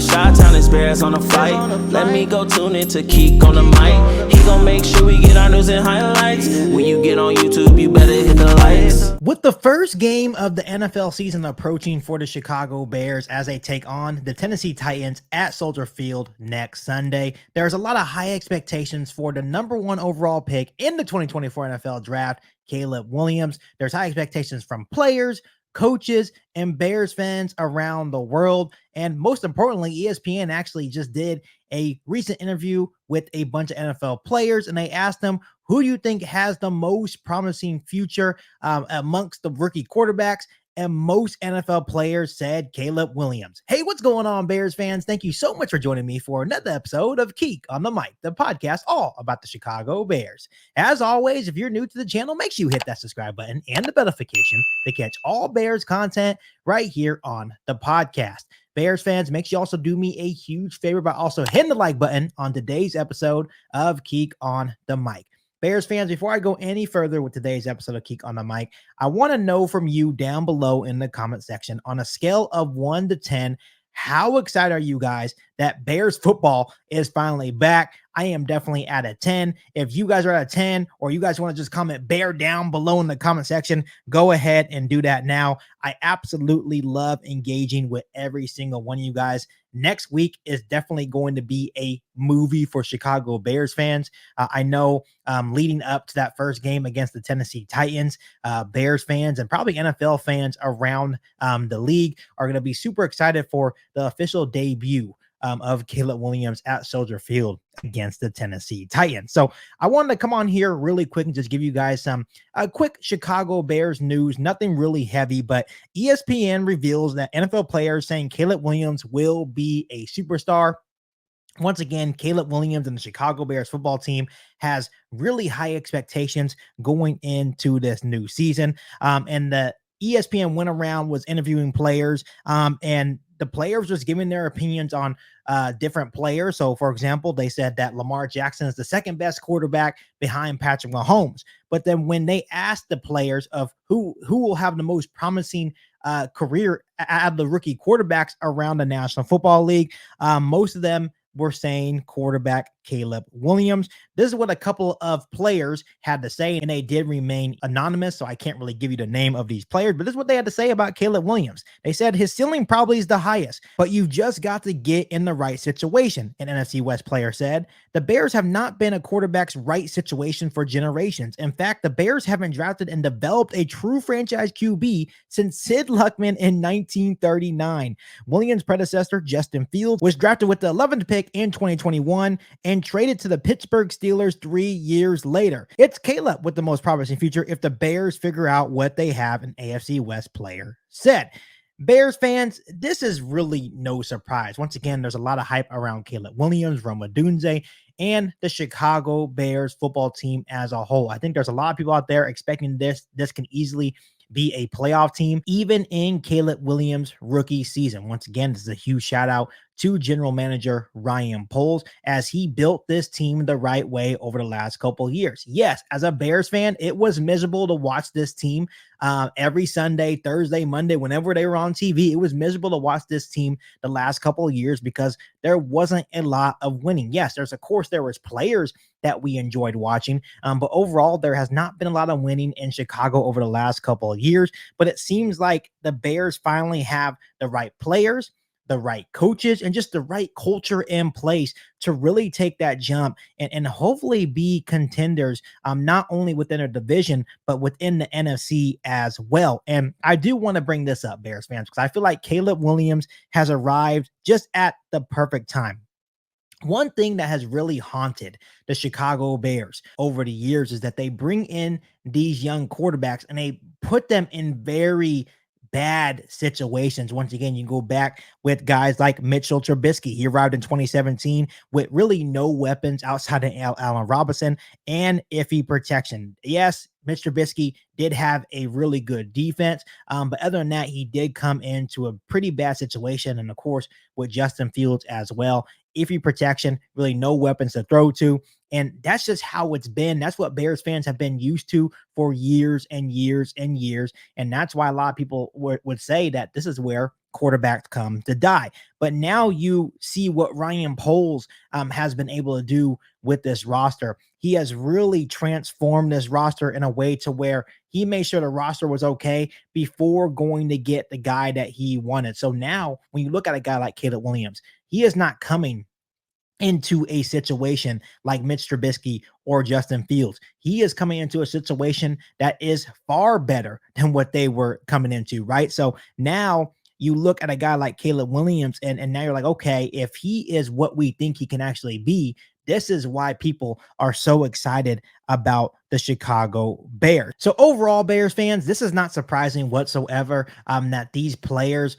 it's Chi-Town, it's Bears on the flight. Let me go tune in to Keek on the mic. He gon' make sure we get our news and highlights. When you get on YouTube, you better hit the likes. With the first game of the NFL season approaching for the Chicago Bears as they take on the Tennessee Titans at Soldier Field next Sunday, there's a lot of high expectations for the number 1 overall pick in the 2024 NFL Draft, Caleb Williams. There's high expectations from players, coaches, and Bears fans around the world. And most importantly, ESPN actually just did a recent interview with a bunch of NFL players, and they asked them, who do you think has the most promising future amongst the rookie quarterbacks? And most NFL players said Caleb Williams. Hey, what's going on, Bears fans? Thank you so much for joining me for another episode of Keek on the Mic, the podcast all about the Chicago Bears. As always, if you're new to the channel, make sure you hit that subscribe button and the notification to catch all Bears content right here on the podcast. Bears fans, make sure you also do me a huge favor by also hitting the like button on today's episode of Keek on the Mic. Bears fans, before I go any further with today's episode of Keek on the Mic, I want to know from you down below in the comment section on a scale of 1 to 10, how excited are you guys that Bears football is finally back? I am definitely at a 10. If you guys are at a 10 or you guys want to just comment Bear down below in the comment section, go ahead and do that now. I absolutely love engaging with every single one of you guys. Next week is definitely going to be a movie for Chicago Bears fans. I know leading up to that first game against the Tennessee Titans, Bears fans and probably NFL fans around the league are going to be super excited for the official debut of Caleb Williams at Soldier Field against the Tennessee Titans. So I wanted to come on here really quick and just give you guys some quick Chicago Bears news, nothing really heavy, but ESPN reveals that NFL players saying Caleb Williams will be a superstar. Once again, Caleb Williams and the Chicago Bears football team has really high expectations going into this new season. And the ESPN went around, was interviewing players, and the players was giving their opinions on different players. So, for example, they said that Lamar Jackson is the second best quarterback behind Patrick Mahomes. But then when they asked the players of who will have the most promising career out of the rookie quarterbacks around the National Football League, most of them were saying quarterback Caleb Williams. This is what a couple of players had to say, and they did remain anonymous, so I can't really give you the name of these players, but this is what they had to say about Caleb Williams. They said his ceiling probably is the highest, but you've just got to get in the right situation, an NFC West player said. The Bears have not been a quarterback's right situation for generations. In fact, the Bears haven't drafted and developed a true franchise QB since Sid Luckman in 1939. Williams' predecessor, Justin Fields, was drafted with the 11th pick in 2021 and traded to the Pittsburgh Steelers 3 years later. It's Caleb with the most promising future if the Bears figure out what they have, an AFC West player said. Bears fans, this is really no surprise. Once again, there's a lot of hype around Caleb Williams, Roma Dunze, and the Chicago Bears football team as a whole. I think there's a lot of people out there expecting this can easily be a playoff team, even in Caleb Williams' rookie season. Once again, this is a huge shout out to general manager Ryan Poles as he built this team the right way over the last couple of years. Yes, as a Bears fan, it was miserable to watch this team every Sunday, Thursday, Monday, whenever they were on TV. It was miserable to watch this team the last couple of years because there wasn't a lot of winning. Yes, there was players that we enjoyed watching, but overall, there has not been a lot of winning in Chicago over the last couple of years. But it seems like the Bears finally have the right players, the right coaches, and just the right culture in place to really take that jump and hopefully be contenders, not only within their division, but within the NFC as well. And I do want to bring this up, Bears fans, because I feel like Caleb Williams has arrived just at the perfect time. One thing that has really haunted the Chicago Bears over the years is that they bring in these young quarterbacks and they put them in very bad situations. Once again, you go back with guys like Mitchell Trubisky. He arrived in 2017 with really no weapons outside of Allen Robinson and iffy protection. Yes, Mitch Trubisky did have a really good defense, but other than that, he did come into a pretty bad situation. And of course, with Justin Fields as well, iffy protection, really no weapons to throw to. And that's just how it's been. That's what Bears fans have been used to for years and years and years. And that's why a lot of people would say that this is where quarterbacks come to die. But now you see what Ryan Poles has been able to do with this roster. He has really transformed this roster in a way to where he made sure the roster was okay before going to get the guy that he wanted. So now when you look at a guy like Caleb Williams, he is not coming into a situation like Mitch Trubisky or Justin Fields. He is coming into a situation that is far better than what they were coming into, right? So now you look at a guy like Caleb Williams, and now you're like, okay, if he is what we think he can actually be, this is why people are so excited about the Chicago Bears. So overall, Bears fans, this is not surprising whatsoever that these players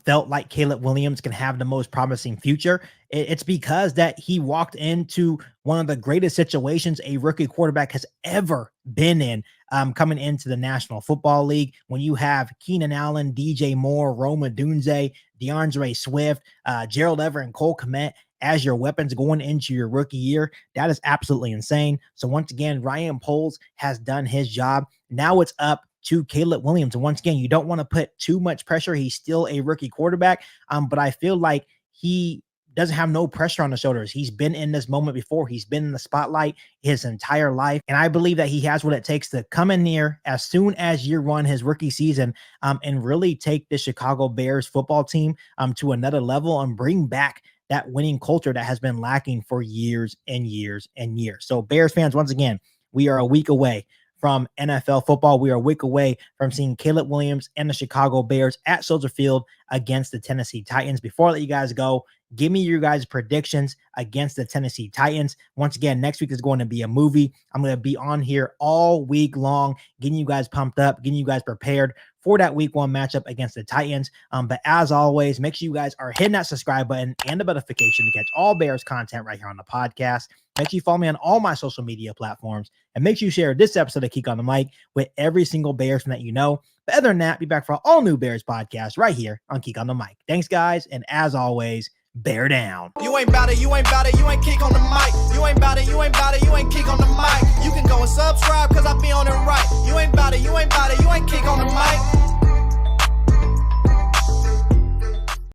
felt like Caleb Williams can have the most promising future. It's because that he walked into one of the greatest situations a rookie quarterback has ever been in, coming into the National Football League. When you have Keenan Allen, DJ Moore, Rome Odunze, DeAndre Swift, Gerald Everett, and Cole Kmet as your weapons going into your rookie year, that is absolutely insane. So once again, Ryan Poles has done his job. Now it's up to Caleb Williams. And once again, you don't want to put too much pressure. He's still a rookie quarterback, but I feel like he doesn't have no pressure on the shoulders. He's been in this moment before. He's been in the spotlight his entire life. And I believe that he has what it takes to come in here as soon as year one, his rookie season, and really take the Chicago Bears football team to another level and bring back that winning culture that has been lacking for years and years and years. So Bears fans, once again, we are a week away from NFL football. We are a week away from seeing Caleb Williams and the Chicago Bears at Soldier Field against the Tennessee Titans. Before I let you guys go, give me your guys' predictions against the Tennessee Titans. Once again, next week is going to be a movie. I'm going to be on here all week long, getting you guys pumped up, getting you guys prepared for that week one matchup against the Titans. But as always, make sure you guys are hitting that subscribe button and the notification to catch all Bears content right here on the podcast. Make sure you follow me on all my social media platforms, and make sure you share this episode of Kick on the Mic with every single Bears fan that you know. But other than that, be back for all new Bears podcasts right here on Kick on the Mic. Thanks, guys, and as always, bear down. You ain't bout it, you ain't bout it, you ain't kick on the mic. You ain't bout it, you ain't bout it, you ain't kick on the mic. You can go and subscribe, cause I be on it right. You ain't bout it, you ain't bout it, you ain't kick on the mic.